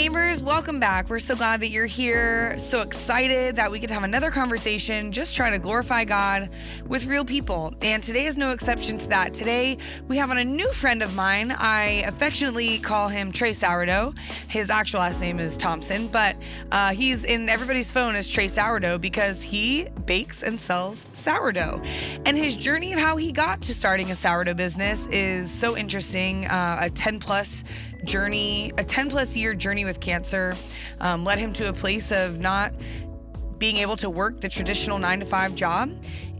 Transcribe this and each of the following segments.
neighbors, welcome back. We're so glad that you're here. So excited that we get to have another conversation, just trying to glorify God with real people. And today is no exception to that. Today, we have on a new friend of mine. I affectionately call him Trey Sourdough. His actual last name is Thompson, but he's in everybody's phone as Trey Sourdough because he bakes and sells sourdough. And his journey of how he got to starting a sourdough business is so interesting. A 10 plus year journey with cancer led him to a place of not being able to work the traditional 9-to-5 job.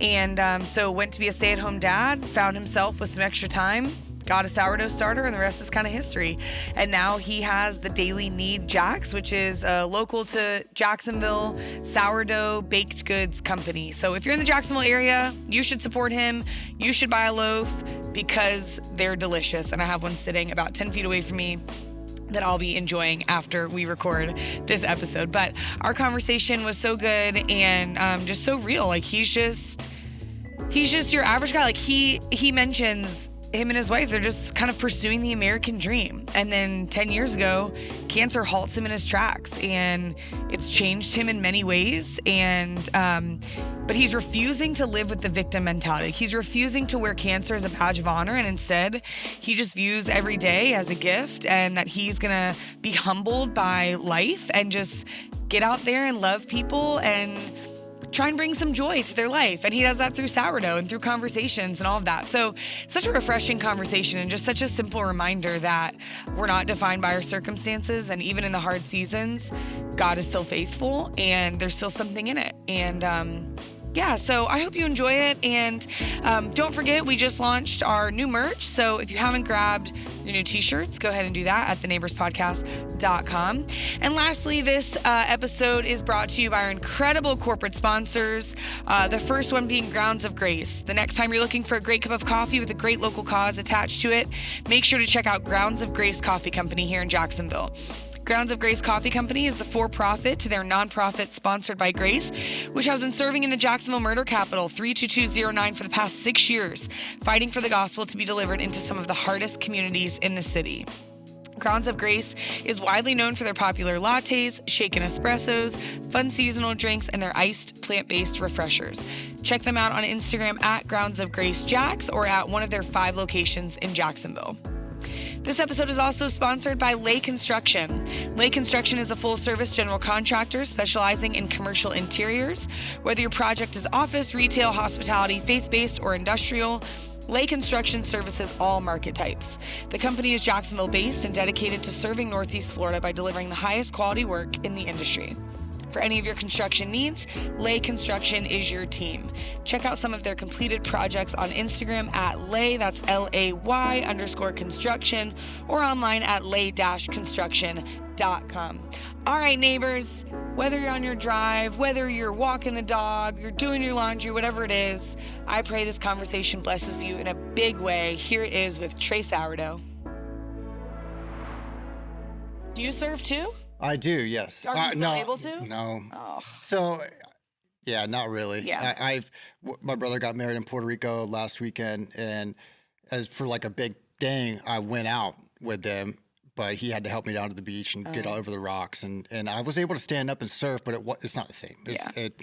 And so went to be a stay-at-home dad, found himself with some extra time, got a sourdough starter, and the rest is kind of history. And now he has the Daily Need Jax, which is a local to Jacksonville sourdough baked goods company. So if you're in the Jacksonville area, you should support him. You should buy a loaf because they're delicious. And I have one sitting about 10 feet away from me that I'll be enjoying after we record this episode. But our conversation was so good and just so real. Like he's just your average guy. Like he mentions him and his wife, they're just kind of pursuing the American dream. And then 10 years ago, cancer halts him in his tracks, and it's changed him in many ways. And but he's refusing to live with the victim mentality. He's refusing to wear cancer as a badge of honor, and instead, he just views every day as a gift, and that he's gonna be humbled by life and just get out there and love people and try and bring some joy to their life. And he does that through sourdough and through conversations and all of that. So such a refreshing conversation and just such a simple reminder that we're not defined by our circumstances. And even in the hard seasons, God is still faithful and there's still something in it. And so I hope you enjoy it. And don't forget, we just launched our new merch. So if you haven't grabbed your new t-shirts, go ahead and do that at theneighborspodcast.com. And lastly, this episode is brought to you by our incredible corporate sponsors. The first one being Grounds of Grace. The next time you're looking for a great cup of coffee with a great local cause attached to it, make sure to check out Grounds of Grace Coffee Company here in Jacksonville. Grounds of Grace Coffee Company is the for-profit to their nonprofit Sponsored by Grace, which has been serving in the Jacksonville murder capital 32209 for the past 6 years, fighting for the gospel to be delivered into some of the hardest communities in the city. Grounds of Grace is widely known for their popular lattes, shaken espressos, fun seasonal drinks, and their iced plant-based refreshers. Check them out on Instagram at Grounds of Grace Jax or at one of their 5 locations in Jacksonville. This episode is also sponsored by Lay Construction. Lay Construction is a full-service general contractor specializing in commercial interiors. Whether your project is office, retail, hospitality, faith-based, or industrial, Lay Construction services all market types. The company is Jacksonville-based and dedicated to serving Northeast Florida by delivering the highest quality work in the industry. For any of your construction needs, Lay Construction is your team. Check out some of their completed projects on Instagram at Lay, that's LAY_construction, or online at lay-construction.com. All right, neighbors, whether you're on your drive, whether you're walking the dog, you're doing your laundry, whatever it is, I pray this conversation blesses you in a big way. Here it is with Trey Sourdough. Do you serve too? I do, yes. Are you still able to? No. Oh. So, yeah, not really. Yeah. My brother got married in Puerto Rico last weekend, and as for like a big thing, I went out with them, but he had to help me down to the beach and get all over the rocks, and I was able to stand up and surf, but it's not the same.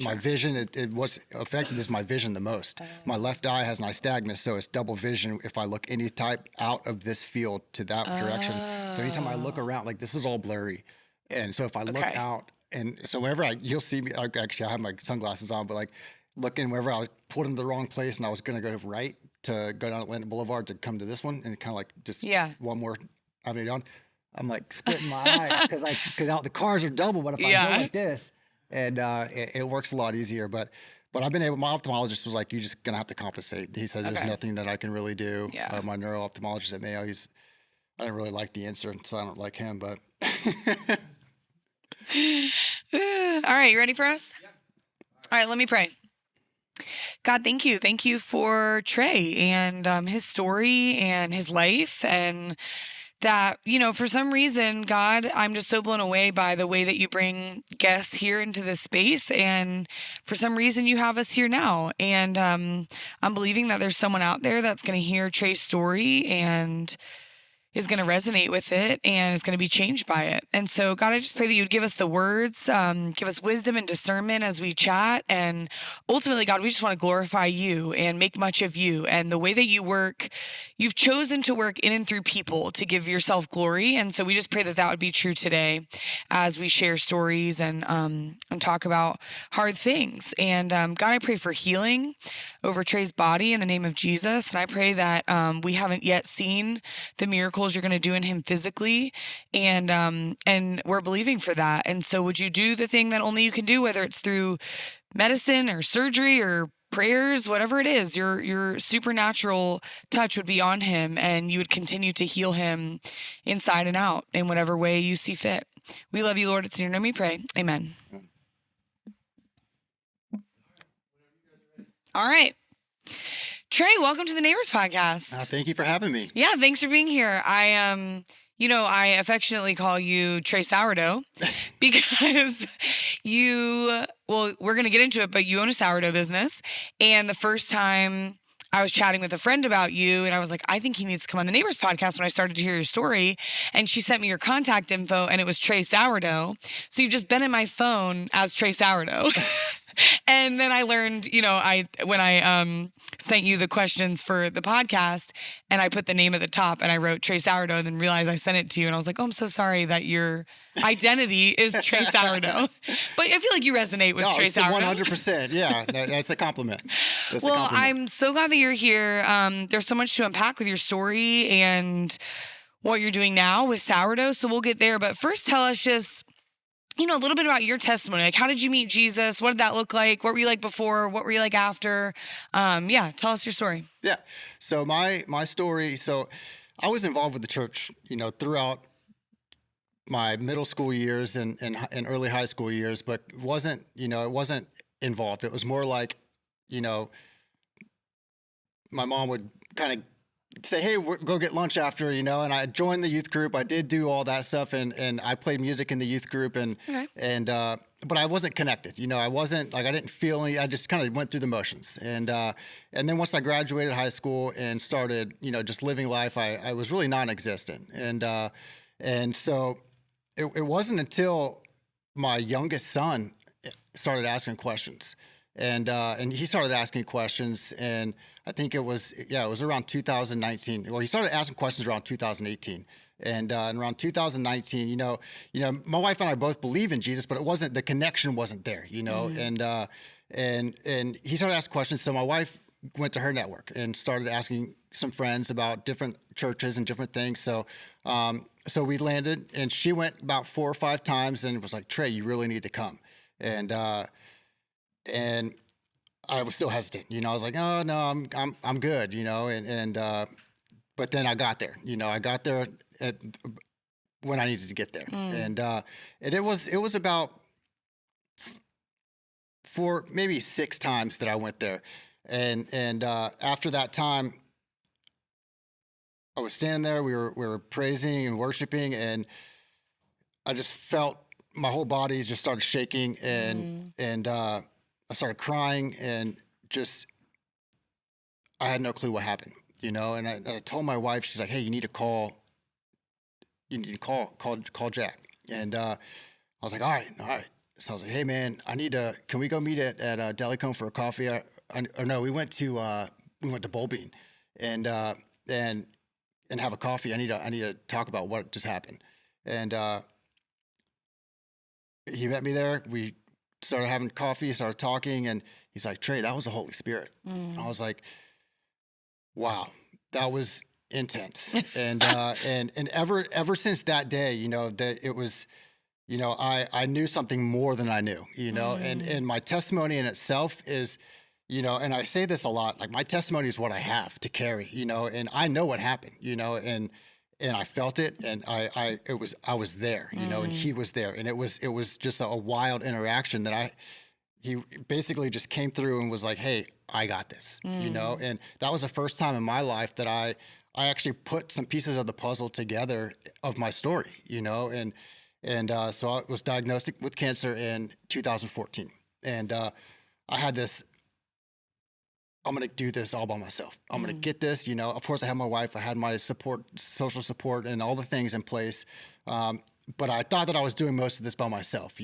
My vision, it was affected is my vision the most. My left eye has nystagmus, so it's double vision if I look any type out of this field to that direction. So anytime I look around, like this is all blurry. And so if I look out, and so whenever you'll see me, actually I have my sunglasses on, but like looking wherever I was pulled into the wrong place and I was going to go right to go down Atlantic Boulevard to come to this one and kind of like just one more avenue down. I'm like squinting my eyes because the cars are double, but if I go like this, and it works a lot easier. But I've been able, my ophthalmologist was like, you're just going to have to compensate. He said, there's nothing that I can really do. Yeah. My neuro-ophthalmologist at Mayo, I didn't really like the answer, so I don't like him, but. All right, you ready for us? Yeah. All right, let me pray. God, thank you. Thank you for Trey and his story and his life, and that, for some reason, God, I'm just so blown away by the way that you bring guests here into this space. And for some reason, you have us here now. And I'm believing that there's someone out there that's going to hear Trey's story and is going to resonate with it and is going to be changed by it. And so, God, I just pray that you'd give us the words, give us wisdom and discernment as we chat. And ultimately, God, we just want to glorify you and make much of you. And the way that you work, you've chosen to work in and through people to give yourself glory. And so we just pray that that would be true today as we share stories and talk about hard things. And God, I pray for healing over Trey's body in the name of Jesus. And I pray that we haven't yet seen the miracles you're going to do in him physically, and we're believing for that. And so would you do the thing that only you can do, whether it's through medicine or surgery or prayers, whatever it is, your supernatural touch would be on him, and you would continue to heal him inside and out in whatever way you see fit. We love you, Lord. It's in your name we pray. Amen. All right. Trey, welcome to the Neighbors Podcast. Thank you for having me. Yeah, thanks for being here. I affectionately call you Trey Sourdough because we're going to get into it, but you own a sourdough business. And the first time I was chatting with a friend about you, and I was like, I think he needs to come on the Neighbors Podcast when I started to hear your story. And she sent me your contact info, and it was Trey Sourdough. So you've just been in my phone as Trey Sourdough. And then I learned, when I sent you the questions for the podcast, and I put the name at the top, and I wrote Trey Sourdough, and then realized I sent it to you, and I was like, oh, I'm so sorry that your identity is Trey Sourdough. But I feel like you resonate with Trey Sourdough. 100%. Yeah, that's a compliment. I'm so glad that you're here. There's so much to unpack with your story and what you're doing now with sourdough, so we'll get there. But first, tell us just a little bit about your testimony. Like, how did you meet Jesus? What did that look like? What were you like before? What were you like after? Tell us your story. Yeah. So my story. So I was involved with the church, throughout my middle school years and early high school years, but it wasn't involved. It was more like, my mom would kind of say, hey, go get lunch after, and I joined the youth group. I did do all that stuff, and I played music in the youth group, but I wasn't connected. I wasn't I didn't feel any. I just kind of went through the motions, and then once I graduated high school and started, just living life, I was really non-existent, and so it wasn't until my youngest son started asking questions. And he started asking questions, and I think it was around 2019. Well, he started asking questions around 2018, and around 2019, my wife and I both believe in Jesus, but the connection wasn't there, and he started asking questions. So my wife went to her network and started asking some friends about different churches and different things. So we landed, and she went about 4 or 5 times, and it was like, Trey, you really need to come, and I was still hesitant, I was like, oh no, I'm good, but then I got there, I got there when I needed to get there. And it was about 4, maybe 6 times that I went there. And after that time, I was standing there, we were praising and worshiping, and I just felt my whole body just started shaking, and I started crying, and I had no clue what happened, and I told my wife, she's like, hey, you need to call Jack. And I was like, all right. So I was like, hey man, can we go meet at Delicone for a coffee? No, we went to Bull Bean and have a coffee. I need to talk about what just happened. And he met me there. We started having coffee, started talking, and he's like, Trey, that was the Holy Spirit. I was like, wow, that was intense. And ever since that day, that it was, I knew something more than I knew, and my testimony in itself is, and I say this a lot, like my testimony is what I have to carry, and I know what happened, and I felt it, and I was there, and he was there, and it was just a wild interaction that he basically just came through and was like, hey, I got this, and that was the first time in my life that I actually put some pieces of the puzzle together of my story, and so I was diagnosed with cancer in 2014, and I had this I'm going to do this all by myself. I'm going to get this, of course I had my wife, I had my social support and all the things in place. But I thought that I was doing most of this by myself,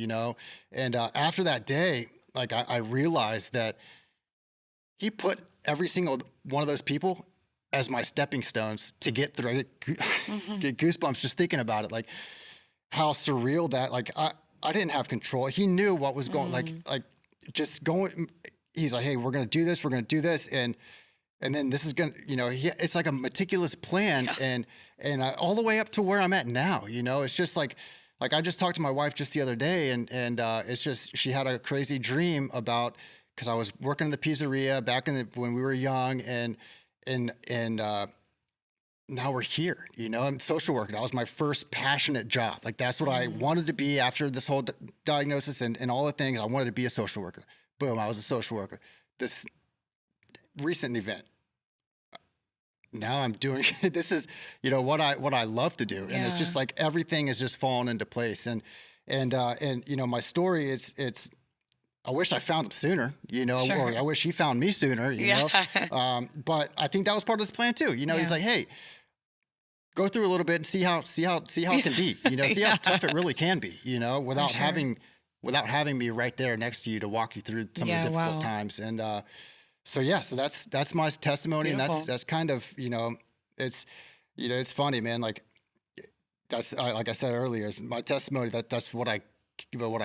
and after that day, like I realized that he put every single one of those people as my stepping stones to get through. I get goosebumps just thinking about it, like how surreal that, like I didn't have control. He knew what was going, like just going. He's like, hey, we're going to do this. We're going to do this. And then this is going to, it's like a meticulous plan and all the way up to where I'm at now, it's just like I just talked to my wife just the other day and it's just, she had a crazy dream about, cause I was working in the pizzeria back when we were young and now we're here, I'm social worker. That was my first passionate job. Like that's what I wanted to be after this whole diagnosis and all the things. I wanted to be a social worker. Boom, I was a social worker. This recent event, now I'm doing, this is, what I love to do. And it's just like, everything is just falling into place. And my story, it's, I wish I found him sooner, or I wish he found me sooner, know? But I think that was part of his plan too. He's like, hey, go through a little bit and see how it can be, see how tough it really can be, without having me right there next to you to walk you through some of the difficult times. And, so that's my testimony. And that's kind of, it's funny, man. Like that's, like I said earlier, is my testimony, that's what I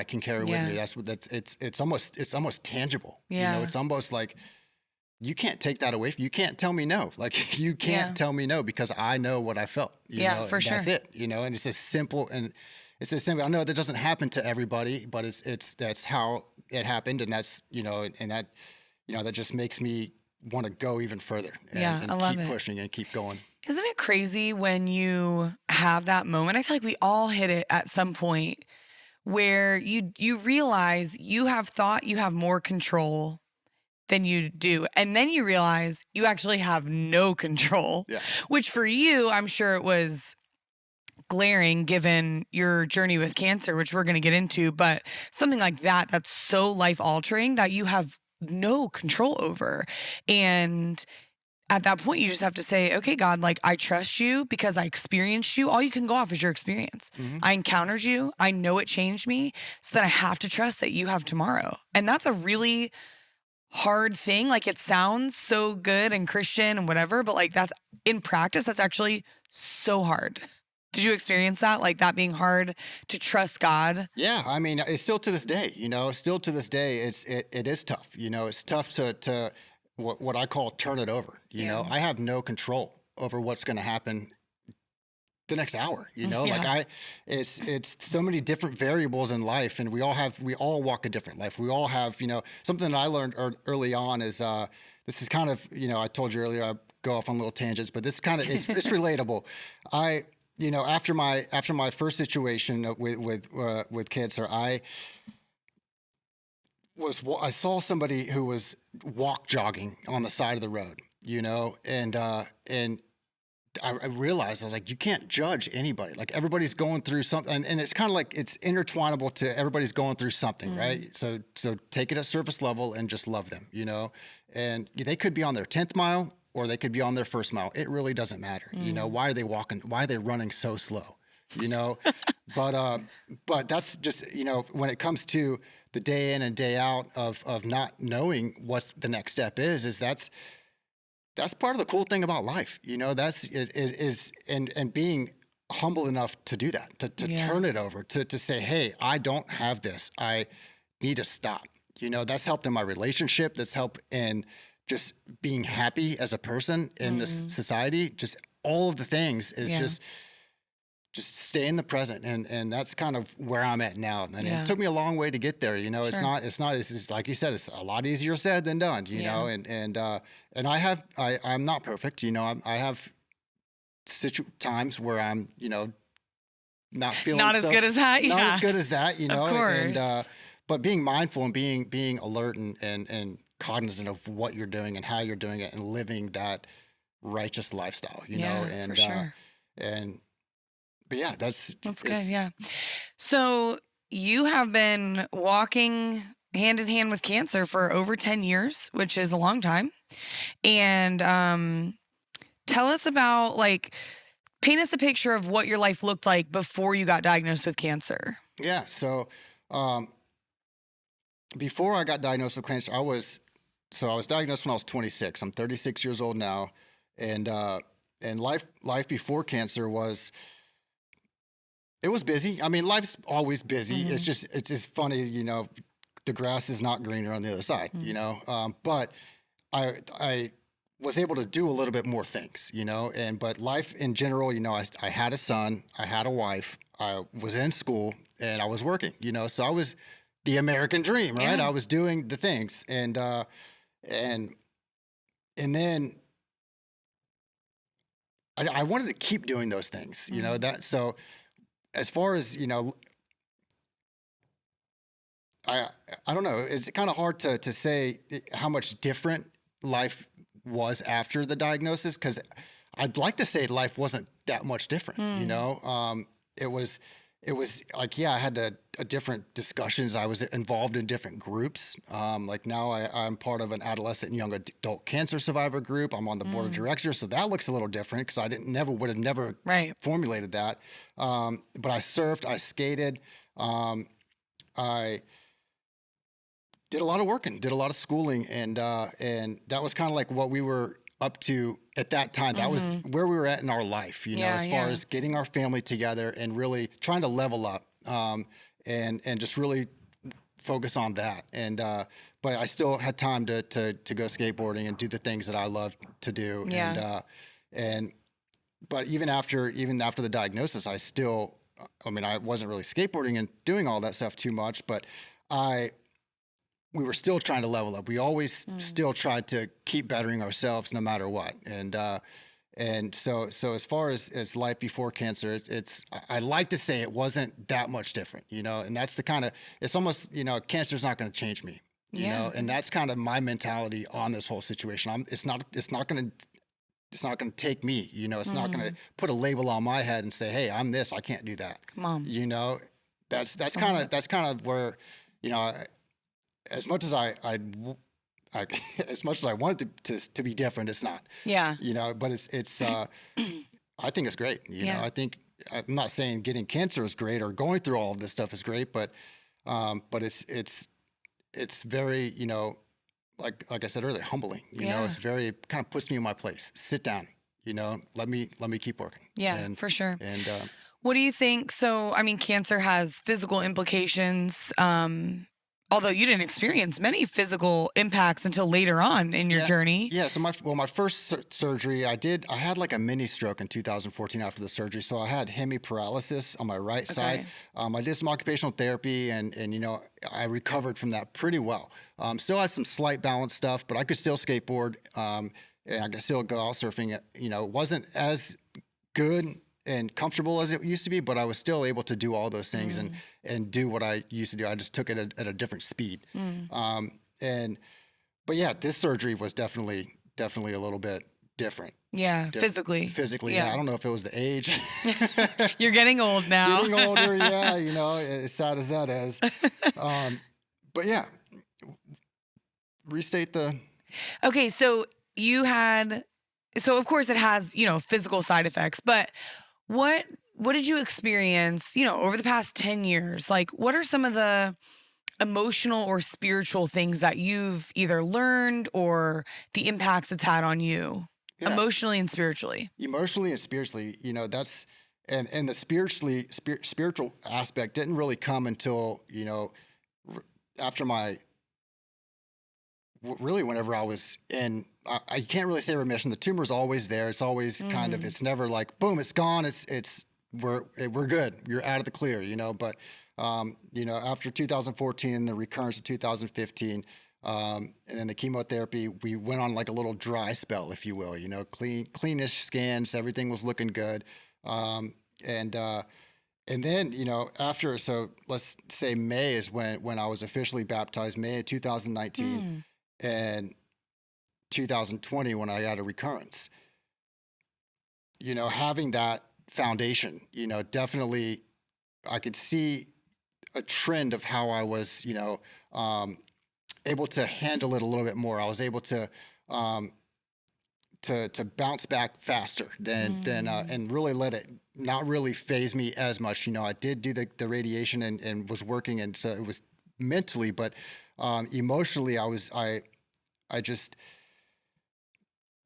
can carry with me. It's almost tangible. It's almost like you can't take that away from you. Can't tell me no. Like you can't tell me no because I know what I felt. For sure. That's it. And it's as simple and it's as simple. I know that doesn't happen to everybody, but that's how it happened. And that's, and that, that just makes me want to go even further and keep pushing and keep going. Isn't it crazy when you have that moment? I feel like we all hit it at some point where you realize you have thought you have more control than you do. And then you realize you actually have no control, which for you, I'm sure it was glaring given your journey with cancer, which we're going to get into, but something like that's so life altering that you have no control over. And at that point, you just have to say, okay, God, like I trust you because I experienced you. All you can go off is your experience. I encountered you. I know it changed me. So then I have to trust that you have tomorrow. And that's a really hard thing. Like it sounds so good and Christian and whatever, but like that's in practice, that's actually so hard. Did you experience that? Like that being hard to trust God? Yeah. I mean, it's still to this day, still to this day, it is tough. It's tough to what I call turn it over. I have no control over what's going to happen the next hour, like it's so many different variables in life and we all walk a different life. We all have, something that I learned early on is, this is kind of, I told you earlier, I go off on little tangents, but this kind of, it's relatable. After my first situation with cancer, I saw somebody who was jogging on the side of the road, and I realized, I was like, you can't judge anybody. Like everybody's going through something, and it's kind of like it's intertwinable to everybody's going through something, right? So take it at surface level and just love them, and they could be on their 10th mile or they could be on their first mile. It really doesn't matter. Why are they walking? Why are they running so slow? But that's just, when it comes to the day in and day out of not knowing what the next step is that's part of the cool thing about life. That's and being humble enough to do that, to turn it over, to say, hey, I don't have this. I need to stop. That's helped in my relationship. That's helped in just being happy as a person in this society. Just all of the things is just stay in the present. And that's kind of where I'm at now. And it took me a long way to get there. It's like you said, it's a lot easier said than done, know, and I'm not perfect. I have times where I'm, not feeling not as good as that. Not as good as that, Of course. And, but being mindful and being alert and cognizant of what you're doing and how you're doing it and living that righteous lifestyle, know, and, for sure. But yeah, that's good. Yeah. So you have been walking hand in hand with cancer for over 10 years, which is a long time. And tell us about, like, paint us a picture of what your life looked like before you got diagnosed with cancer. Yeah. So before I got diagnosed with cancer, I was diagnosed when I was 26. I'm 36 years old now, and life before cancer was busy. I mean, life's always busy. Mm-hmm. It's just funny, the grass is not greener on the other side, but I was able to do a little bit more things, but life in general, I had a son, I had a wife, I was in school, and I was working, so I was the American dream, right? Yeah. I was doing the things, and then I wanted to keep doing those things, that. So as far as, I don't know, it's kind of hard to say how much different life was after the diagnosis, because I'd like to say life wasn't that much different. It was like, I had different discussions. I was involved in different groups. Like now I'm part of an adolescent and young adult cancer survivor group. I'm on the board of directors, so that looks a little different because I would have never formulated that. But I surfed, I skated, I did a lot of working, did a lot of schooling, and that was kind of like what we were up to at that time. That was where we were at in our life, as far as getting our family together and really trying to level up, and just really focus on that. And but I still had time to go skateboarding and do the things that I love to do. Yeah. But even after the diagnosis, I wasn't really skateboarding and doing all that stuff too much, but we were still trying to level up. We always still tried to keep bettering ourselves no matter what. And so as far as life before cancer, I like to say it wasn't that much different, and that's the kind of, it's almost, cancer's not going to change me, and that's kind of my mentality on this whole situation. It's not going to take me, it's not going to put a label on my head and say, hey, I'm this, I can't do that. Come on. That's kind of where, as much as as much as I want it to be different, it's not. Yeah. But it's I think it's great. I think, I'm not saying getting cancer is great or going through all of this stuff is great, but it's very, like I said earlier, humbling. It's very, kind of puts me in my place. Sit down. Let me keep working. Yeah, for sure. And what do you think? So, I mean, cancer has physical implications. Although you didn't experience many physical impacts until later on in your journey. Yeah. So my first surgery, I had like a mini stroke in 2014 after the surgery. So I had hemiparalysis on my right side. I did some occupational therapy and I recovered from that pretty well. Still had some slight balance stuff, but I could still skateboard, and I could still go out surfing. It wasn't as good and comfortable as it used to be, but I was still able to do all those things and do what I used to do. I just took it at a different speed. But yeah, this surgery was definitely a little bit different. Yeah, physically. Yeah. I don't know if it was the age. You're getting old now. Getting older, yeah, as sad as that is. But yeah, restate the... Okay, so of course it has, physical side effects, but what did you experience, over the past 10 years? Like, what are some of the emotional or spiritual things that you've either learned or the impacts it's had on you, emotionally and spiritually? Emotionally and spiritually, that's, and the spiritual aspect didn't really come until, after really whenever I was in, I can't really say remission. The tumor's always there. It's always kind of, it's never like, boom, it's gone. We're good. You're out of the clear, But, after 2014 and the recurrence of 2015, and then the chemotherapy, we went on like a little dry spell, if you will, cleanish scans, everything was looking good. And then, after, so let's say May is when I was officially baptized, May of 2019. And 2020 when I had a recurrence, having that foundation, definitely I could see a trend of how I was, able to handle it a little bit more. I was able to bounce back faster than and really let it not really phase me as much. I did do the radiation and was working, and so it was mentally, but emotionally, I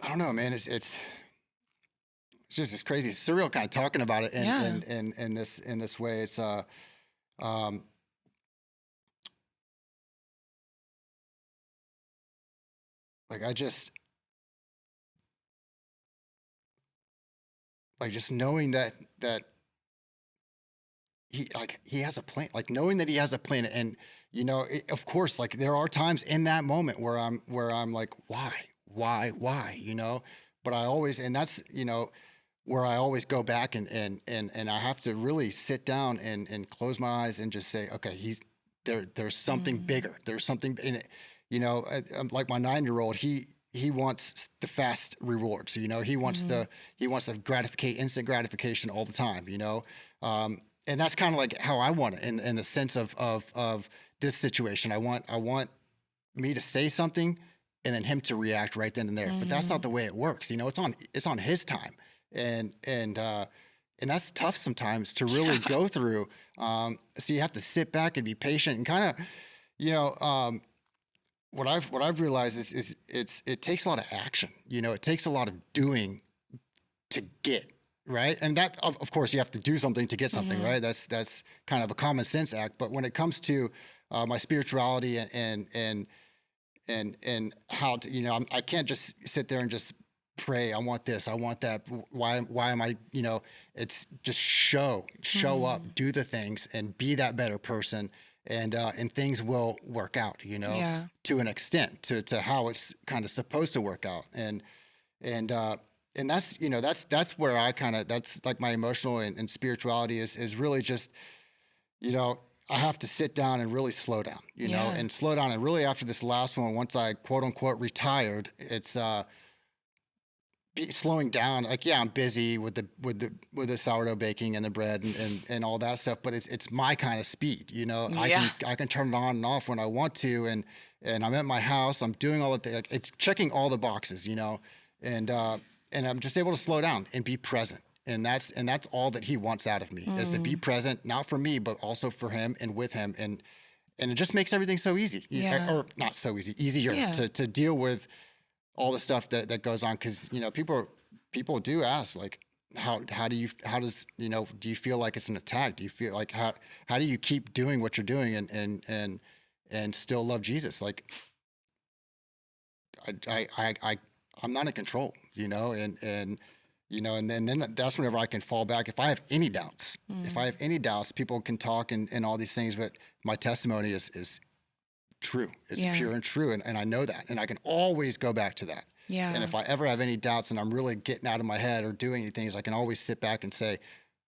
don't know, man. It's just it's crazy. It's surreal kind of talking about it in this way. It's like just knowing that he has a plan, like knowing that he has a plan. And of course, like there are times in that moment where I'm like, why, but I always, and that's where I always go back and I have to really sit down and close my eyes and just say, okay, there's something bigger, there's something in it. I'm like my 9-year-old, he wants the fast rewards. He wants the instant gratification all the time. And that's kind of like how I want it in the sense of this situation. I want me to say something and then him to react right then and there. But that's not the way it works. It's on his time, and that's tough sometimes to really go through. So you have to sit back and be patient and kind of, what I've realized is it takes a lot of action. It takes a lot of doing to get right, and that of course you have to do something to get something right. That's kind of a common sense act. But when it comes to my spirituality and how to, I can't just sit there and just pray. I want this. I want that. Why am I? It's just show up, do the things, and be that better person. And things will work out, to an extent, to how it's kind of supposed to work out. And that's, that's where that's like my emotional and spirituality is really just, I have to sit down and really slow down, and slow down. And really after this last one, once I quote unquote retired, it's, slowing down. Like, I'm busy with the sourdough baking and the bread and all that stuff, but it's my kind of speed, I can turn it on and off when I want to. And I'm at my house, I'm doing all the things, like, it's checking all the boxes, and I'm just able to slow down and be present. And that's all that he wants out of me is to be present, not for me, but also for him and with him. And it just makes everything so easy, or not so easy, easier to deal with all the stuff that goes on. Cause people do ask, like, how do you feel like it's an attack? Do you feel like, how do you keep doing what you're doing and still love Jesus? Like, I'm not in control, and then that's whenever I can fall back. If I have any doubts, people can talk and all these things, but my testimony is true. It's pure and true. And I know that. And I can always go back to that. Yeah. And if I ever have any doubts and I'm really getting out of my head or doing any things, I can always sit back and say,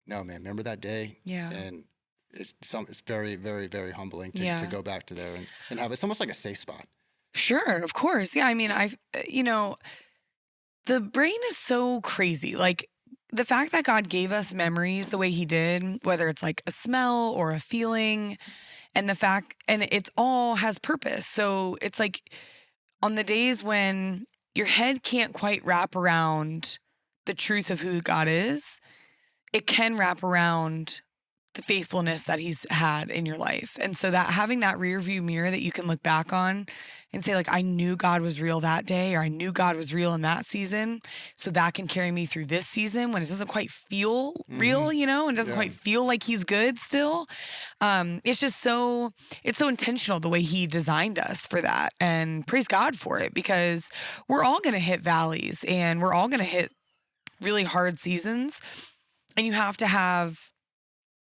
no, man, remember that day? Yeah. And it's very, very, very humbling to go back to there and have it's almost like a safe spot. Sure. Of course. Yeah. I mean, the brain is so crazy. Like, the fact that God gave us memories the way he did, whether it's like a smell or a feeling, and it's all has purpose. So it's like on the days when your head can't quite wrap around the truth of who God is, it can wrap around the faithfulness that he's had in your life. And so that having that rear view mirror that you can look back on and say, like, I knew God was real that day, or I knew God was real in that season. So that can carry me through this season when it doesn't quite feel real, and doesn't quite feel like he's good still. It's just it's so intentional the way he designed us for that. And praise God for it, because we're all going to hit valleys and we're all going to hit really hard seasons. And you have to have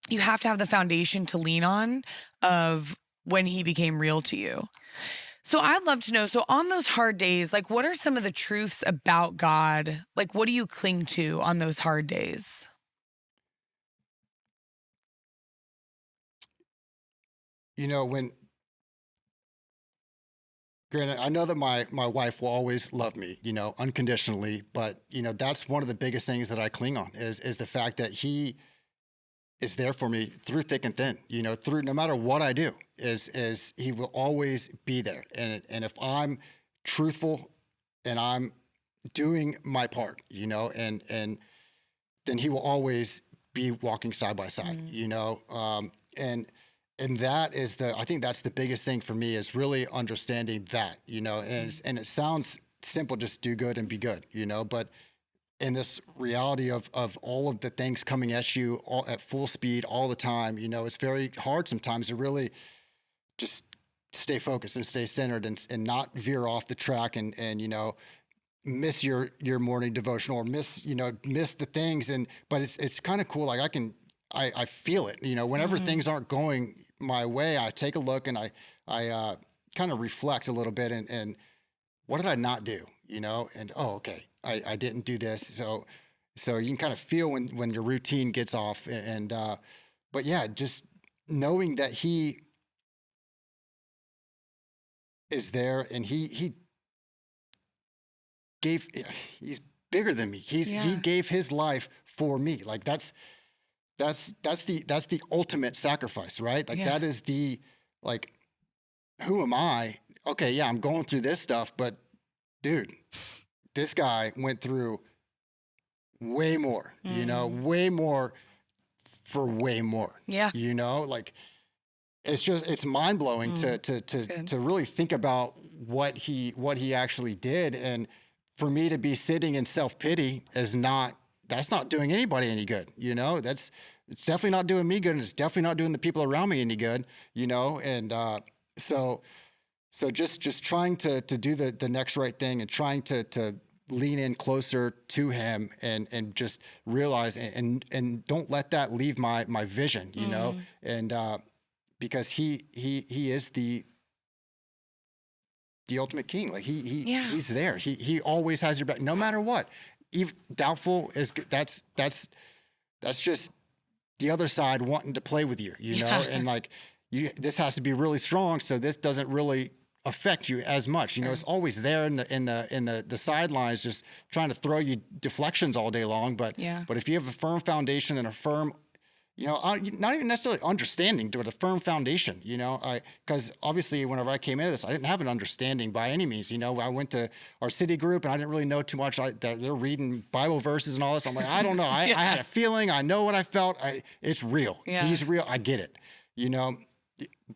the foundation to lean on of when he became real to you. So I'd love to know, so on those hard days, like, what are some of the truths about God? Like, what do you cling to on those hard days? Granted, I know that my wife will always love me, unconditionally, but, that's one of the biggest things that I cling on is the fact that he is there for me through thick and thin, through no matter what I do, is he will always be there. And if I'm truthful and I'm doing my part, and then he will always be walking side by side, and that is I think that's the biggest thing for me, is really understanding that, and it sounds simple, just do good and be good, but in this reality of all of the things coming at you all at full speed all the time, it's very hard sometimes to really just stay focused and stay centered and not veer off the track and miss your morning devotional or miss the things. But it's kind of cool. Like I feel it, whenever things aren't going my way, I take a look and I kind of reflect a little bit and what did I not do, and, okay, I didn't do this. So you can kind of feel when your routine gets off but yeah, just knowing that he is there and he's bigger than me. He gave his life for me. Like that's the ultimate sacrifice, right? Like that is who am I? Okay. Yeah. I'm going through this stuff, but dude, this guy went through way more, way more for way more. Yeah. It's mind blowing to really think about what he actually did. And for me to be sitting in self-pity that's not doing anybody any good. It's definitely not doing me good. And it's definitely not doing the people around me any good, and so just trying to do the next right thing and trying to lean in closer to him and just realize and don't let that leave my vision, and because he is the ultimate king. Like he's there. He always has your back no matter what. Even doubtful is that's just the other side wanting to play with you, and this has to be really strong so this doesn't really affect you as much. It's always there in the sidelines, just trying to throw you deflections all day long. But if you have a firm foundation and a firm, not even necessarily understanding, but a firm foundation, because obviously whenever I came into this, I didn't have an understanding by any means. I went to our city group and I didn't really know too much. They're reading Bible verses and all this. I'm like, I don't know. I had a feeling. I know what I felt. It's real. Yeah. He's real. I get it.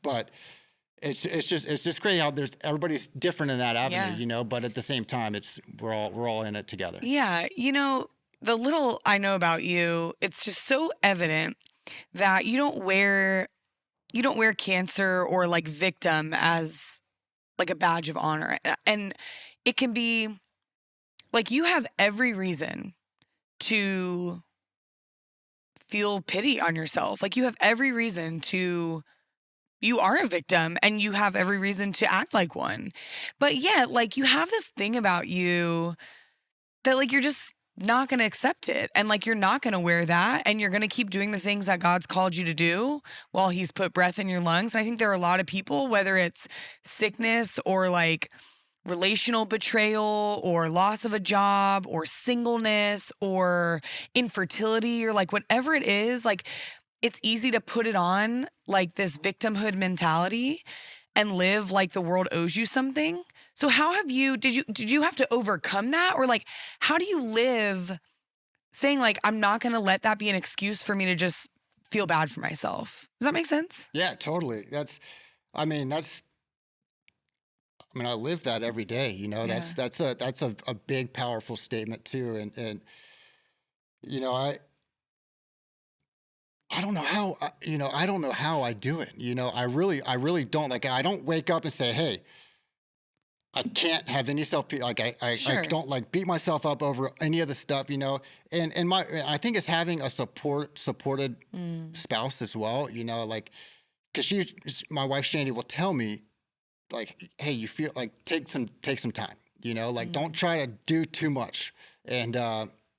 But it's just crazy how everybody's different in that avenue, but at the same time, we're all in it together. Yeah. The little I know about you, it's just so evident that you don't wear cancer or victim as a badge of honor. And it can be you have every reason to feel pity on yourself. You have every reason you are a victim and you have every reason to act like one. But yet, you have this thing about you that you're just not going to accept it. And you're not going to wear that. And you're going to keep doing the things that God's called you to do while he's put breath in your lungs. And I think there are a lot of people, whether it's sickness or relational betrayal or loss of a job or singleness or infertility or whatever it is, it's easy to put it on this victimhood mentality and live like the world owes you something. So how have did you have to overcome that? Or how do you live saying I'm not going to let that be an excuse for me to just feel bad for myself? Does that make sense? Yeah, totally. I live that every day, that's a big, powerful statement too. And I don't know how, I don't know how I do it. I really don't. I don't wake up and say, hey, I can't have any self-pity. I don't beat myself up over any of the stuff, and I think it's having a supported spouse as well, cause my wife, Shandy, will tell me hey, you feel take some time, don't try to do too much.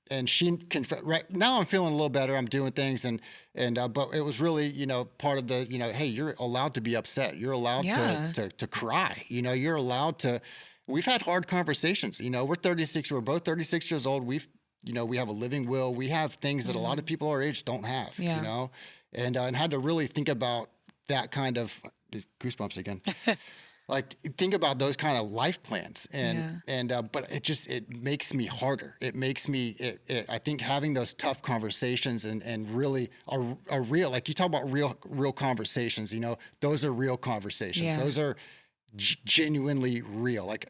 And she can, right now I'm feeling a little better. I'm doing things but it was really, part of the, hey, you're allowed to be upset. You're allowed to cry, you're allowed to, we've had hard conversations, we're both 36 years old. We've we have a living will. We have things that a lot of people our age don't have, and had to really think about that kind of goosebumps again. Like think about those kind of life plans but it makes me harder. It makes me, I think having those tough conversations and really a real, like you talk about real conversations, those are real conversations. Those are genuinely real, like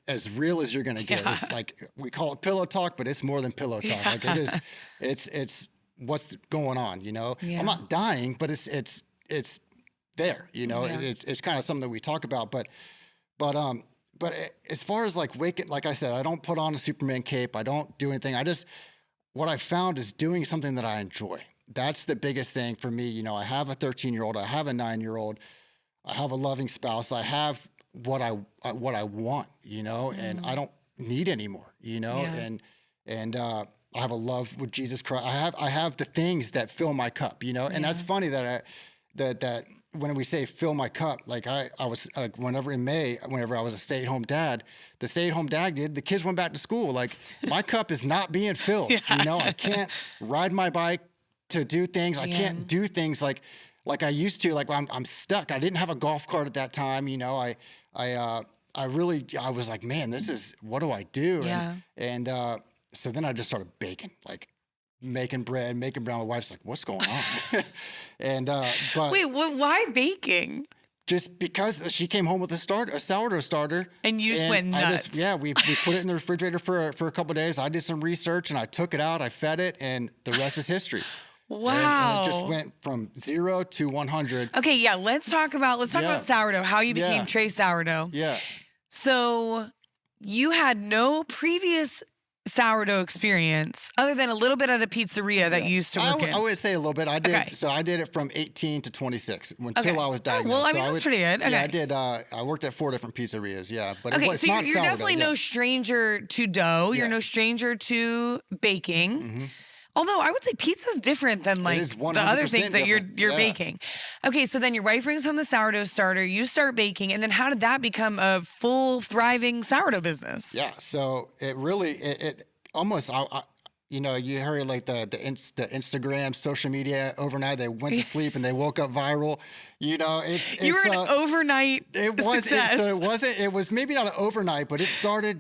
as real as you're going to get. It's like, we call it pillow talk, but it's more than pillow talk. Like it is, it's what's going on, I'm not dying, but it's there, it's kind of something that we talk about, but as far as like waking, like I said, I don't put on a Superman cape. I don't do anything. What I found is doing something that I enjoy. That's the biggest thing for me. I have a 13-year-old, I have a 9-year-old, I have a loving spouse. I have what I want, and I don't need anymore, and I have a love with Jesus Christ. I have the things that fill my cup, and that's funny that that when we say fill my cup, like I was whenever I was a stay-at-home dad, the stay-at-home dad the kids went back to school. Like my cup is not being filled. I can't ride my bike to do things. I can't do things like I used to. Like I'm stuck. I didn't have a golf cart at that time. I was like, man, what do I do? And so then I just started baking, like making bread, making brown. My wife's like, what's going on? But wait, why baking? Just because she came home with a sourdough starter. And you just went nuts. We put it in the refrigerator for a couple of days. I did some research and I took it out, I fed it, and the rest is history. Wow. And it just went from 0 to 100. Okay, yeah, let's talk about sourdough, how you became Trey Sourdough. Yeah. So you had no previous sourdough experience other than a little bit at a pizzeria that you used to work in. I would say a little bit. I did. Okay. So I did it from 18 to 26 until I was diagnosed. That's pretty good. Okay. Yeah, I did. I worked at 4 different pizzerias. Yeah, but so you're definitely no stranger to dough. You're no stranger to baking. Mm-hmm. Although I would say pizza's different than like the other things that you're baking. Okay, so then your wife brings home the sourdough starter, you start baking, and then how did that become a full thriving sourdough business? Yeah, so it really it almost you heard like the Instagram, social media overnight. They went to sleep and they woke up viral. You were an overnight success. It was maybe not an overnight, but it started.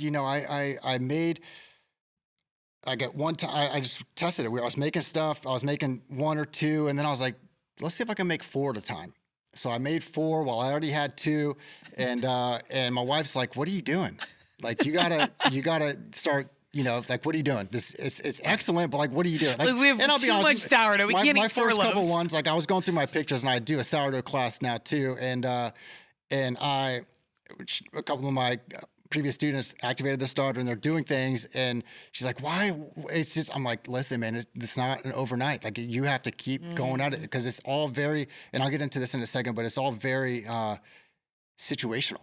I got one time, I just tested it. I was making stuff. I was making 1 or 2, and then I was like, let's see if I can make 4 at a time. So I made 4 while I already had 2, and my wife's like, "What are you doing? Like you gotta start. Like what are you doing? It's excellent, but like what are you doing? Like, look, we have too much sourdough. We can't eat 4 loaves." My first couple ones, like I was going through my pictures, and I do a sourdough class now too, and a couple of my previous students activated the starter and they're doing things, and she's like, why? It's just, I'm like, listen, man, it's not an overnight. Like you have to keep going at it because it's all very, and I'll get into this in a second, but it's all very situational,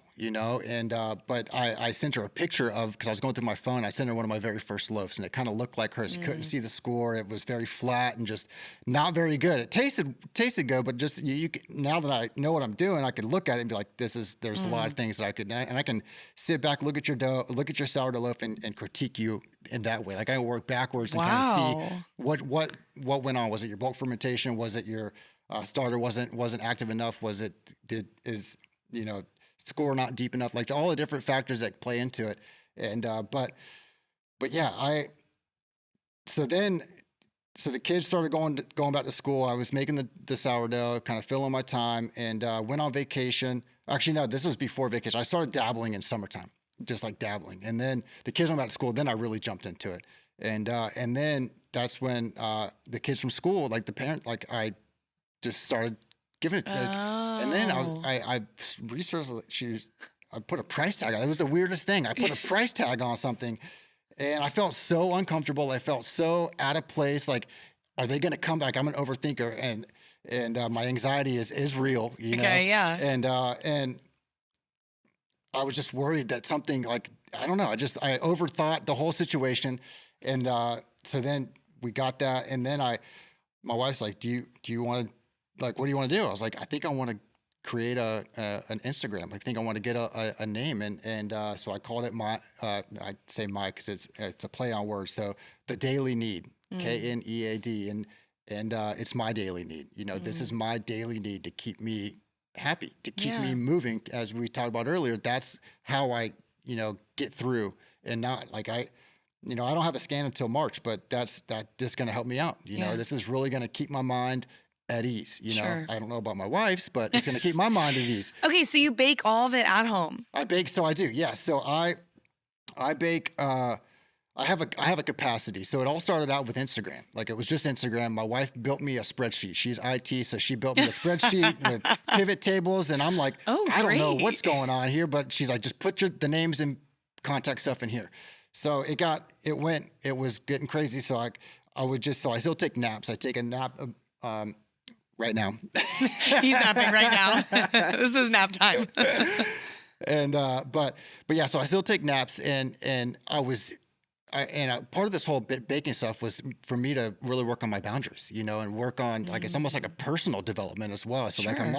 and but I sent her a picture of, because I was going through my phone, I sent her one of my very first loaves, and it kind of looked like hers. You couldn't see the score. It was very flat and just not very good. It tasted good, but just now that I know what I'm doing, I could look at it and be like, there's a lot of things that I could, and I can sit back, look at your dough, look at your sourdough loaf, and critique you in that way. Like I work backwards and kind of see what went on. Was it your bulk fermentation? Was it your starter wasn't active enough? Was it score not deep enough? Like all the different factors that play into it. And but yeah, so the kids started going back to school. I was making the sourdough, kind of filling my time, and went on vacation. Actually, no, this was before vacation. I started dabbling in summertime, just like dabbling. And then the kids went back to school. Then I really jumped into it. And then that's when the kids from school, like the parent, like I just started giving it. And then I researched. I put a price tag on it. It was the weirdest thing. I put a price tag on something, and I felt so uncomfortable. I felt so out of place. Like, are they going to come back? I'm an overthinker, and my anxiety is real. Okay, yeah. And I was just worried that something, like, I don't know. I overthought the whole situation, and so then we got that, and then my wife's like, "Do you want to, like, what do you want to do?" I was like, "I think I want to create an Instagram. I think I want to get a name, and so I called it I say my because it's a play on words. So the Daily Need, KNEAD, and it's my daily need. This is my daily need to keep me happy, to keep me moving. As we talked about earlier, that's how I get through, and not like I don't have a scan until March, but that's just going to help me out. This is really going to keep my mind at ease. Sure. I don't know about my wife's, but it's going to keep my mind at ease. Okay, so you bake all of it at home? I bake, so I do. Yeah, so I bake. I have a capacity. So it all started out with Instagram. Like, it was just Instagram. My wife built me a spreadsheet. She's IT, so she built me a spreadsheet with pivot tables, and I'm like, I don't know what's going on here, but she's like, just put the names and contact stuff in here. So it was getting crazy. So I still take naps. I take a nap right now. He's napping right now. This is nap time. And but yeah, so I still take naps, and part of this whole baking stuff was for me to really work on my boundaries, and work on like, it's almost like a personal development as well. So like, I'm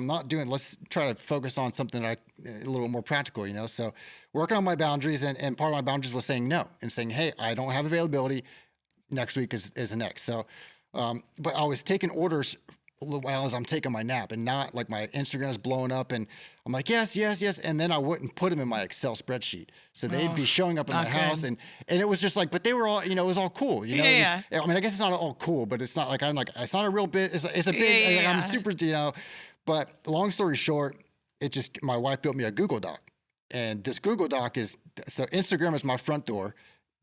not doing, let's try to focus on something a little more practical, so working on my boundaries, and part of my boundaries was saying no, and saying, hey, I don't have availability. Next week is the next. So, but I was taking orders while as I'm taking my nap, and not like my Instagram is blowing up, and I'm like, yes. And then I wouldn't put them in my Excel spreadsheet. So they'd be showing up in my house, and it was just like, but they were all, it was all cool. I mean, I guess it's not all cool, but it's not like, it's not a real bit. It's a big, I'm super, but long story short, my wife built me a Google Doc, and this Google Doc so Instagram is my front door.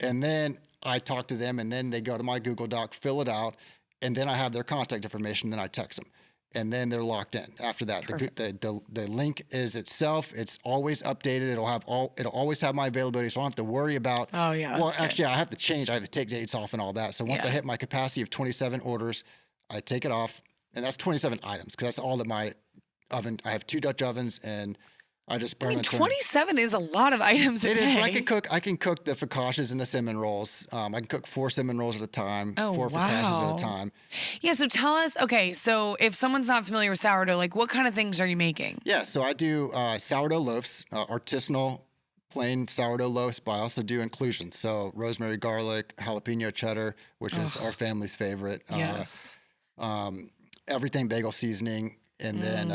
And then I talk to them, and then they go to my Google Doc, fill it out, and then I have their contact information. Then I text them, and then they're locked in. After that, the link is itself. It's always updated. It'll always have my availability, so I don't have to worry about. Oh yeah. Well, actually, I have to change. I have to take dates off and all that. So once I hit my capacity of 27 orders, I take it off, and that's 27 items, because that's all that my oven. I have 2 Dutch ovens, and I just burn 27 is a lot of items a day. It is. But I can cook the focaccias and the cinnamon rolls. I can cook 4 cinnamon rolls at a time, 4 focaccias at a time. Yeah, so tell us, okay, so if someone's not familiar with sourdough, like, what kind of things are you making? Yeah, so I do sourdough loaves, artisanal plain sourdough loaves, but I also do inclusions. So rosemary, garlic, jalapeno cheddar, which is our family's favorite. Yes. Everything bagel seasoning, and then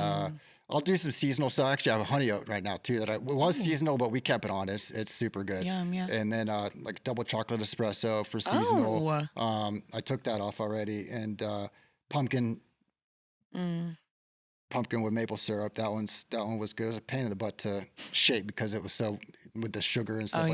I'll do some seasonal. So actually, I have a honey oat right now too that was seasonal, but we kept it on. It's super good. Yum, yeah. And then like double chocolate espresso for seasonal. I took that off already, and pumpkin with maple syrup. That one was good. It was a pain in the butt to shake because it was so with the sugar and stuff.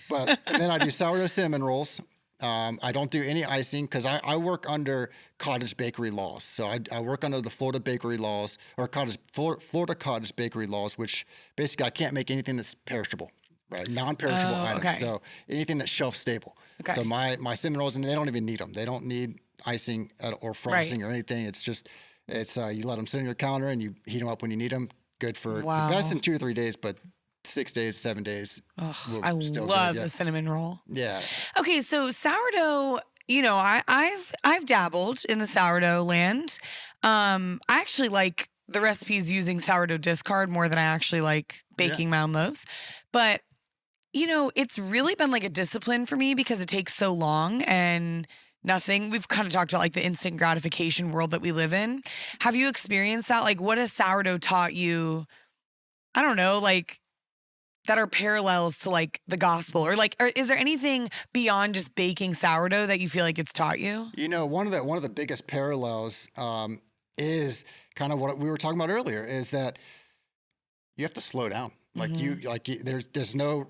But and then I do sourdough cinnamon rolls. I don't do any icing because I work under cottage bakery laws. So I work under the Florida bakery laws, or Florida cottage bakery laws, which basically I can't make anything that's perishable, right? Non-perishable items. Okay. So anything that's shelf stable. Okay. So my cinnamon rolls, and they don't even need them. They don't need icing or frosting or anything. It's just, you let them sit on your counter, and you heat them up when you need them. Good for the best in 2 or 3 days, but 6 days, 7 days. I love the cinnamon roll. Yeah. Okay, so sourdough, I've dabbled in the sourdough land. I actually like the recipes using sourdough discard more than I actually like baking my own loaves. But, it's really been like a discipline for me because it takes so long, and we've kind of talked about like the instant gratification world that we live in. Have you experienced that? Like, what has sourdough taught you? I don't know, like, that are parallels to like the gospel, or is there anything beyond just baking sourdough that you feel like it's taught you? One of the biggest parallels is kind of what we were talking about earlier, is that you have to slow down. Like there is no,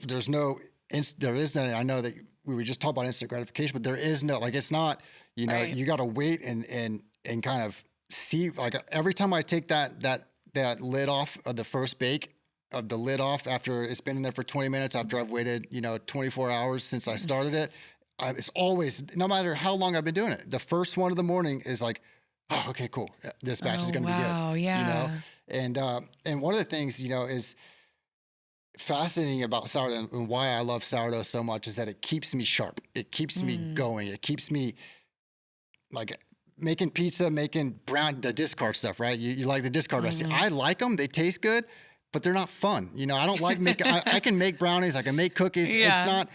I know that we were just talking about instant gratification, but there is no, like, it's not, you got to wait and kind of see, like, every time I take that lid off of the first bake, of the lid off after it's been in there for 20 minutes, after I've waited, 24 hours since I started it. It's always, no matter how long I've been doing it, the first one of the morning is like, oh, okay, cool. This batch is going to be good. Yeah. And one of the things, is fascinating about sourdough, and why I love sourdough so much, is that it keeps me sharp. It keeps me going. It keeps me like making pizza, making the discard stuff, right? You like the discard recipe. I like them. They taste good, but they're not fun. You know, I don't like making, I can make brownies. I can make cookies. Yeah. It's not,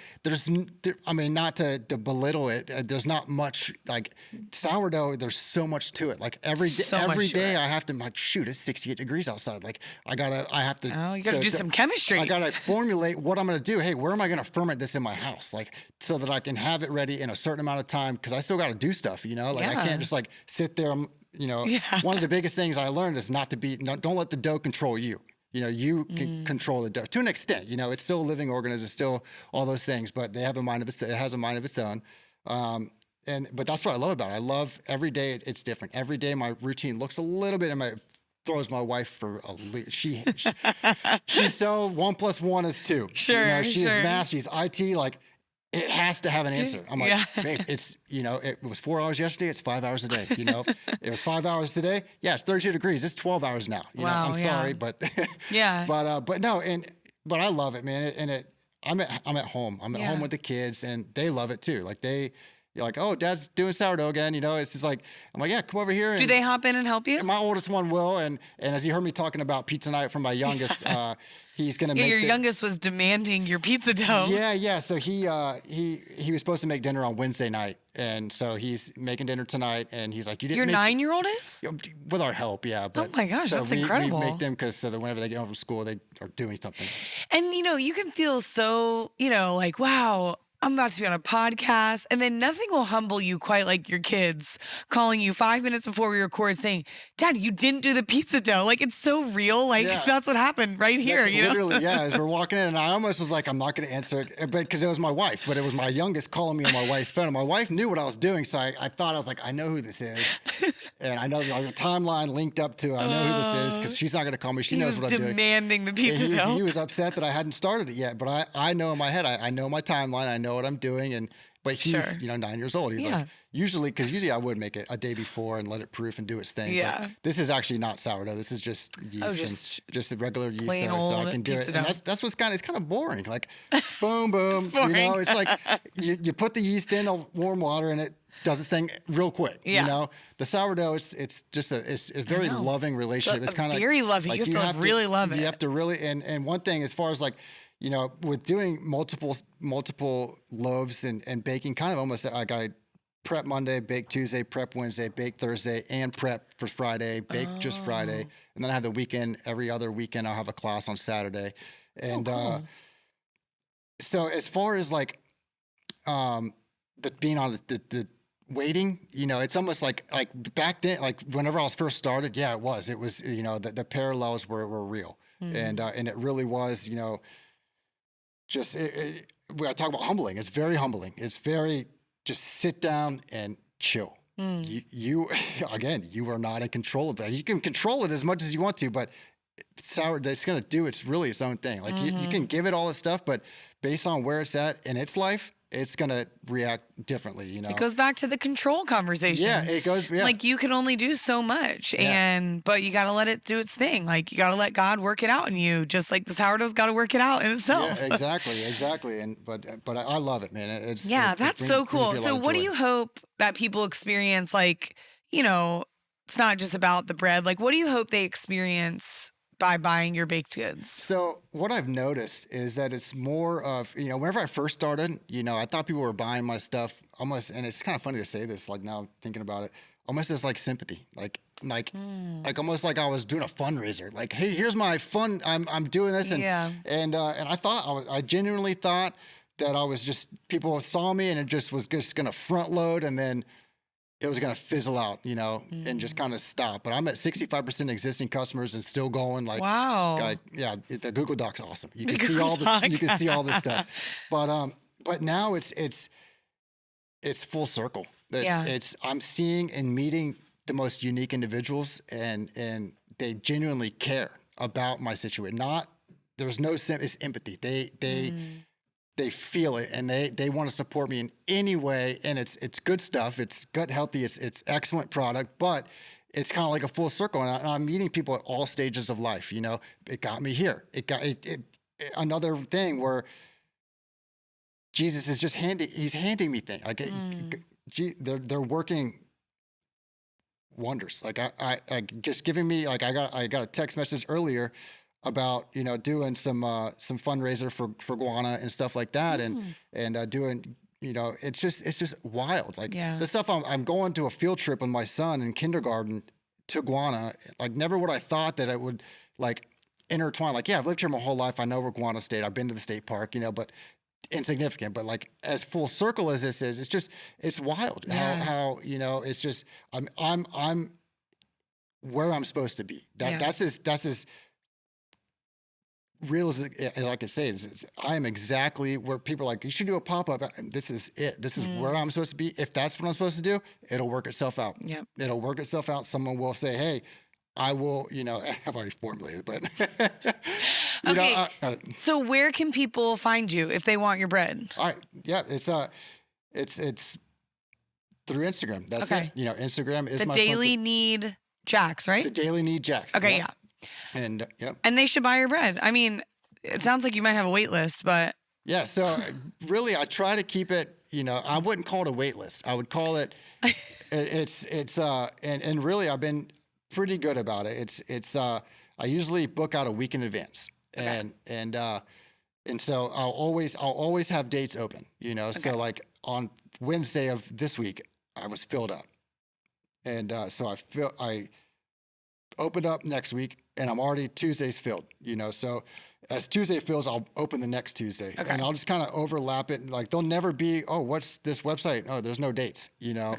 I mean, not to belittle it. There's not much like sourdough. There's so much to it. Like every day I have to like, shoot, it's 68 degrees outside. Like I have to. Oh, you got to do some chemistry. I got to formulate what I'm going to do. Hey, where am I going to ferment this in my house? Like so that I can have it ready in a certain amount of time. Cause I still got to do stuff, you know, like I can't just like sit there. You know, one of the biggest things I learned is don't let the dough control you. You know, you can control the dough to an extent. You know, it's still a living organism, it's still all those things, but they have a mind of its. It has a mind of its own. But that's what I love about it. I love every day it's different. Every day my routine looks a little bit, and throws my wife for a lead. She's so 1 + 1 is 2. Sure, you know, she is sure. math. She's IT. Like it has to have an answer. I'm like, babe, it's, you know, it was 4 hours yesterday. It's 5 hours a day. You know, it was 5 hours today. Yeah, it's 32 degrees. It's 12 hours now. You know, I'm sorry, but but no, but I love it, man. I'm at home. I'm at home with the kids, and they love it too. Like you're like, oh, Dad's doing sourdough again. You know, it's just like, I'm like, yeah, come over here. Do they hop in and help you? My oldest one will, and as you heard me talking about pizza night from my youngest, he's gonna make. Your youngest was demanding your pizza dough. Yeah. So he was supposed to make dinner on Wednesday night, and so he's making dinner tonight, and he's like, you didn't. Your 9-year-old is? With our help, yeah. But, oh my gosh, that's incredible. We make them so that whenever they get home from school, they are doing something. And you know, you can feel so, you know, like, wow, I'm about to be on a podcast, and then nothing will humble you quite like your kids calling you 5 minutes before we record saying, Dad, you didn't do the pizza dough. Like, it's so real. Like, that's what happened right here. That's you know? Literally, yeah. As we're walking in, and I almost was like, I'm not going to answer it, but because it was my wife, but it was my youngest calling me on my wife's phone. And my wife knew what I was doing, so I thought, I was like, I know who this is. And I know the timeline linked up to, I know who this is, because she's not going to call me. She knows what I'm doing. Demanding the pizza dough. He was upset that I hadn't started it yet, but I know in my head, I know my timeline, I know what I'm doing, but he's 9 years old. He's like, usually I would make it a day before and let it proof and do its thing. Yeah. But this is actually not sourdough. This is just yeast, just a regular yeast, so I can do it. And that's what's it's kind of boring. Like, boom, boom. You know, it's like you put the yeast in the warm water and it does its thing real quick. Yeah. You know, the sourdough, it's just a very loving relationship. It's kind of very loving. Like, you have to really love it. You have to really, and one thing as far as like, you know, with doing multiple loaves and baking, kind of almost like I prep Monday, bake Tuesday, prep Wednesday, bake Thursday, and prep for Friday, bake just Friday. And then I have the weekend, every other weekend, I'll have a class on Saturday. And cool. So as far as like being on the waiting, you know, it's almost like back then, like whenever I was first started, it was, you know, the parallels were real. And it really was, you know, just when I talk about humbling, it's very humbling. It's very just sit down and chill. You again, you are not in control of that. You can control it as much as you want to, but sourdough, it's going to do its own thing. Like you can give it all this stuff, but based on where it's at in its life, it's going to react differently, you know. It goes back to the control conversation. Yeah, it goes. Yeah. Like you can only do so much, but you got to let it do its thing. Like you got to let God work it out in you, just like the sourdough's got to work it out in itself. Yeah, exactly. And but I love it, man. That's so cool. So what do you hope that people experience? Like, you know, it's not just about the bread. Like, what do you hope they experience by buying your baked goods? So what I've noticed is that it's more of, you know, whenever I first started, you know, I thought people were buying my stuff almost, and it's kind of funny to say this, like now thinking about it, almost as like sympathy, like almost like I was doing a fundraiser. Like, hey, here's my fun. I'm doing this, and I genuinely thought that I was just, people saw me and it just was just going to front load, and then it was going to fizzle out, you know, and just kind of stop. But I'm at 65% existing customers and still going. Like, wow. The Google Doc's awesome. You can see all this. You can see all this stuff. But now it's full circle. I'm seeing and meeting the most unique individuals, and they genuinely care about my situation. It's empathy. They feel it, and they want to support me in any way. And it's good stuff. It's gut healthy. It's excellent product, but it's kind of like a full circle. And I'm meeting people at all stages of life. You know, it got me here. Another thing where Jesus is just he's handing me things. Like they're working wonders. Like I just giving me, like I got a text message earlier about, you know, doing some fundraiser for guana and stuff like that. And doing, you know, it's just wild. Like the stuff I'm going to a field trip with my son in kindergarten to guana. Like never would I thought that it would like intertwine. Like, yeah, I've lived here my whole life. I know where Guana State. I've been to the state park, you know, but insignificant. But like as full circle as this is, it's wild how, you know, it's just, I'm where I'm supposed to be. That's as real as I can say it. I am exactly where people are like, you should do a pop-up. This is it. This is where I'm supposed to be. If that's what I'm supposed to do, it'll work itself out. Yep. It'll work itself out. Someone will say, hey, I will, you know, I've already formulated, but. Okay. So where can people find you if they want your bread? All right. Yeah. It's through Instagram. That's it. You know, Instagram is the Daily Need Jacks, right? The Daily Need Jacks. Okay. Yeah. And and they should buy your bread. I mean, it sounds like you might have a wait list, but yeah. So really, I try to keep it. You know, I wouldn't call it a wait list. I would call it. And really, I've been pretty good about it. I usually book out a week in advance, and so I'll always have dates open. You know, so like on Wednesday of this week, I was filled up, and so I opened up next week, and I'm already Tuesday's filled, you know, so as Tuesday fills, I'll open the next Tuesday and I'll just kind of overlap it. Like there'll never be, oh, what's this website? Oh, there's no dates, you know,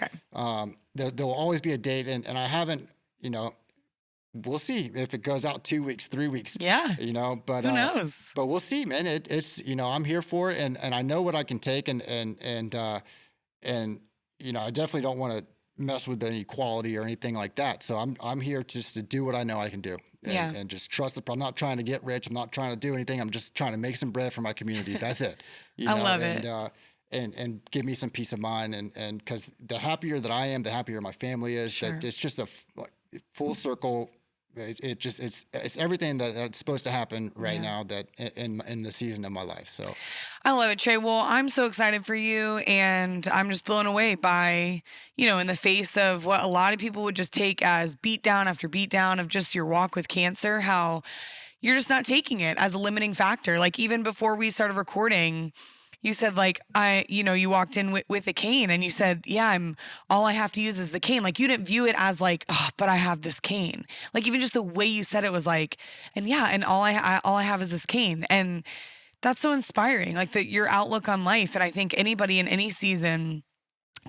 there'll always be a date and I haven't, you know, we'll see if it goes out 2 weeks, 3 weeks, you know, but who knows, but we'll see, man. It's, you know, I'm here for it and I know what I can take and, you know, I definitely don't want to mess with any quality or anything like that. So I'm here just to do what I know I can do and just trust it. I'm not trying to get rich. I'm not trying to do anything. I'm just trying to make some bread for my community. That's it. You know? I love it. And give me some peace of mind. And cause the happier that I am, the happier my family is. Sure. That it's just a full circle. It's everything that's supposed to happen right now that in the season of my life. So I love it, Trey. Well, I'm so excited for you and I'm just blown away by, you know, in the face of what a lot of people would just take as beat down after beat down of just your walk with cancer, how you're just not taking it as a limiting factor. Like even before we started recording, you said like, you walked in with a cane and you said, all I have to use is the cane. Like you didn't view it as like, oh, but I have this cane. Like even just the way you said it was like, and all I have is this cane. And that's so inspiring. Like your outlook on life. And I think anybody in any season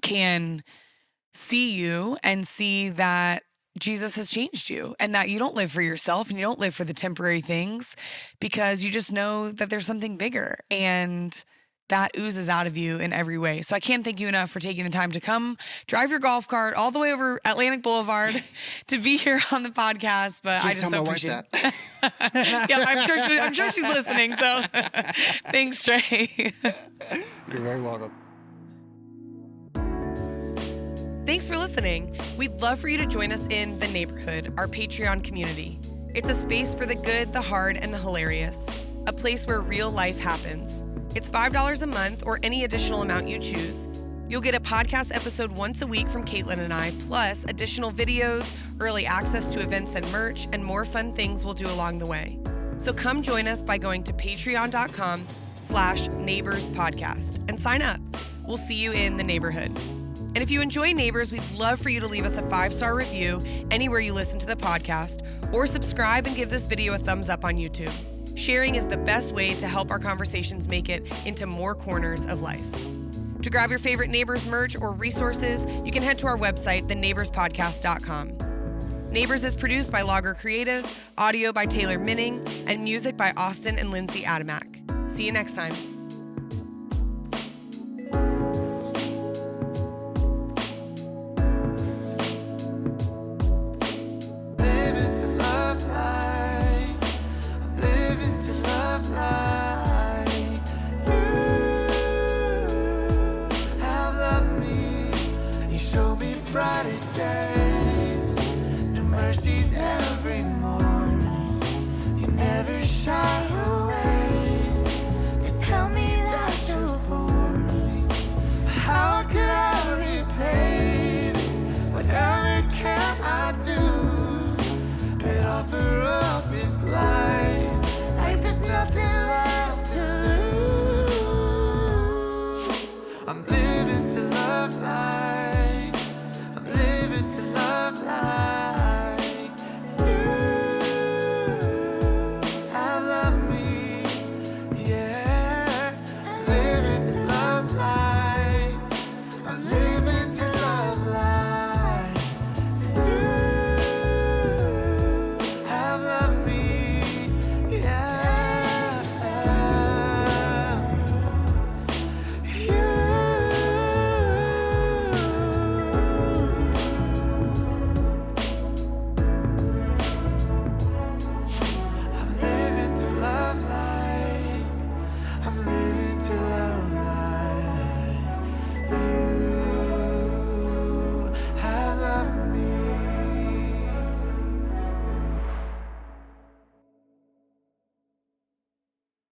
can see you and see that Jesus has changed you and that you don't live for yourself and you don't live for the temporary things because you just know that there's something bigger and that oozes out of you in every way. So I can't thank you enough for taking the time to come drive your golf cart all the way over Atlantic Boulevard to be here on the podcast. But I just so appreciate it. Yeah, I'm sure she's listening. So thanks, Trey. You're very welcome. Thanks for listening. We'd love for you to join us in The Neighborhood, our Patreon community. It's a space for the good, the hard, and the hilarious. A place where real life happens. It's $5 a month or any additional amount you choose. You'll get a podcast episode once a week from Caitlin and I, plus additional videos, early access to events and merch, and more fun things we'll do along the way. So come join us by going to patreon.com/neighborspodcast and sign up. We'll see you in the neighborhood. And if you enjoy Neighbors, we'd love for you to leave us a 5-star review anywhere you listen to the podcast, or subscribe and give this video a thumbs up on YouTube. Sharing is the best way to help our conversations make it into more corners of life. To grab your favorite Neighbors merch or resources, you can head to our website, theneighborspodcast.com. Neighbors is produced by Logger Creative, audio by Taylor Minning, and music by Austin and Lindsay Adamak. See you next time. Brighter days, new mercies every morning. You never shy away.